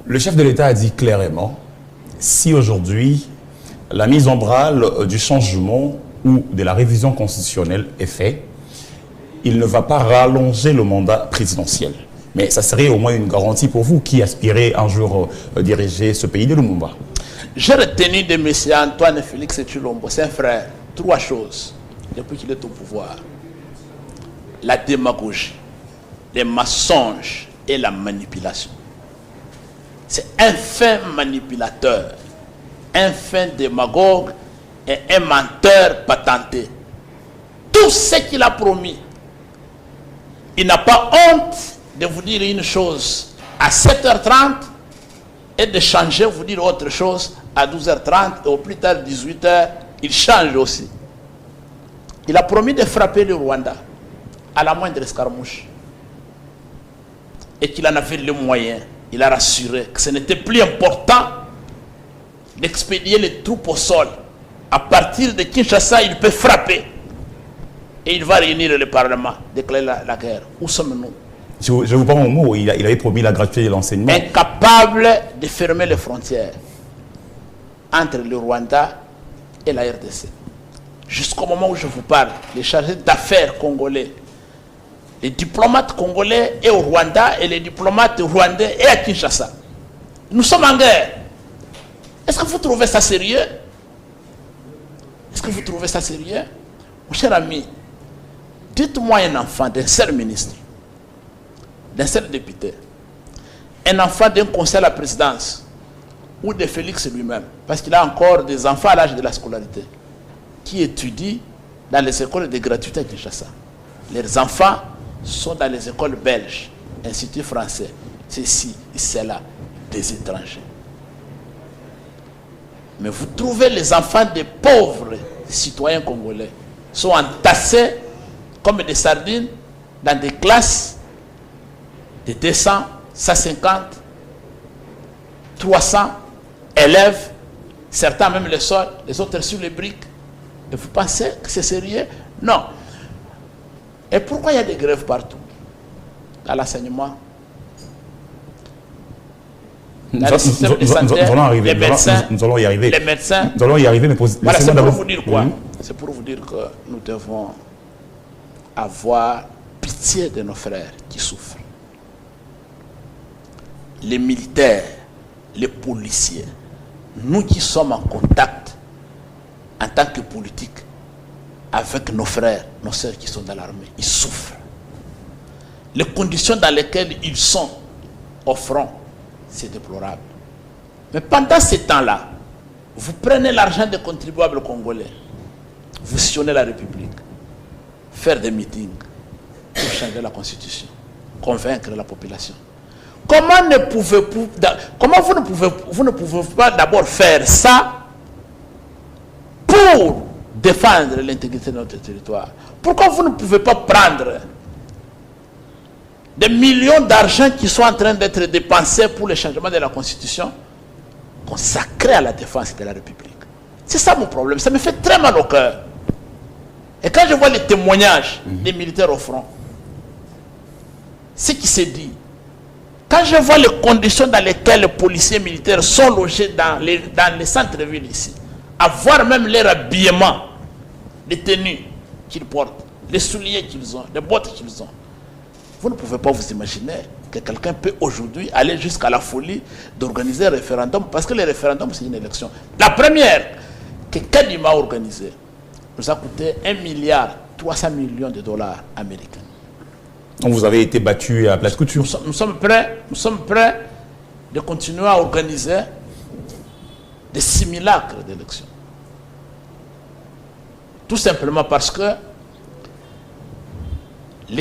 Le chef de l'État a dit clairement, si aujourd'hui la mise en branle du changement ou de la révision constitutionnelle est faite, il ne va pas rallonger le mandat présidentiel. Mais ça serait au moins une garantie pour vous qui aspirez un jour diriger ce pays de Lumumba. J'ai retenu de M. Antoine Félix Tshilombo, c'est un frère, 3 choses depuis qu'il est au pouvoir. La démagogie, les mensonges et la manipulation. C'est un fin manipulateur, un fin démagogue et un menteur patenté. Tout ce qu'il a promis, il n'a pas honte de vous dire une chose à 7h30 et de changer, vous dire autre chose à 12h30 et au plus tard 18h, il change aussi. Il a promis de frapper le Rwanda à la moindre escarmouche et qu'il en avait les moyens. Il a rassuré que ce n'était plus important d'expédier les troupes au sol. À partir de Kinshasa, il peut frapper. Et il va réunir le Parlement, déclarer la guerre. Où sommes-nous? Je vous parle au mot, il avait promis la gratuité de l'enseignement. Incapable de fermer les frontières entre le Rwanda et la RDC. Jusqu'au moment où je vous parle, les chargés d'affaires congolais, les diplomates congolais et au Rwanda et les diplomates rwandais et à Kinshasa. Nous sommes en guerre. Est-ce que vous trouvez ça sérieux? Est-ce que vous trouvez ça sérieux? Mon cher ami, dites-moi un enfant d'un seul ministre, d'un seul député, un enfant d'un conseil à la présidence ou de Félix lui-même, parce qu'il a encore des enfants à l'âge de la scolarité, qui étudient dans les écoles de gratuité à Kinshasa. Leurs enfants sont dans les écoles belges, instituts français, ceci et cela, des étrangers. Mais vous trouvez les enfants des pauvres citoyens congolais sont entassés comme des sardines dans des classes de 200, 150, 300 élèves, certains même le sol, les autres sur les briques. Et vous pensez que c'est sérieux? Non. Et pourquoi il y a des grèves partout? À l'enseignement, dans le système de santé, les médecins, nous allons y arriver. Les médecins. Nous allons y arriver, mais voilà, c'est pour vous dire quoi? C'est pour vous dire que nous devons avoir pitié de nos frères qui souffrent. Les militaires, les policiers, nous qui sommes en contact en tant que politiques avec nos frères, nos sœurs qui sont dans l'armée, ils souffrent. Les conditions dans lesquelles ils sont au front, c'est déplorable. Mais pendant ce temps-là, vous prenez l'argent des contribuables congolais, vous sillonnez la République, faire des meetings pour changer la Constitution, convaincre la population. Comment vous ne pouvez pas d'abord faire ça pour défendre l'intégrité de notre territoire? Pourquoi vous ne pouvez pas prendre des millions d'argent qui sont en train d'être dépensés pour le changement de la Constitution, consacrés à la défense de la République? C'est ça mon problème. Ça me fait très mal au cœur. Et quand je vois les témoignages des militaires au front, ce qui s'est dit, quand je vois les conditions dans lesquelles les policiers militaires sont logés dans les centres-villes ici, à voir même leur habillement, les tenues qu'ils portent, les souliers qu'ils ont, les bottes qu'ils ont, vous ne pouvez pas vous imaginer que quelqu'un peut aujourd'hui aller jusqu'à la folie d'organiser un référendum, parce que le référendum, c'est une élection. La première que Kadima a organisée nous a coûté 1,3 milliard de dollars américains. Donc vous avez été battu à plate couture. Nous sommes prêts de continuer à organiser des simulacres d'élections. Tout simplement parce que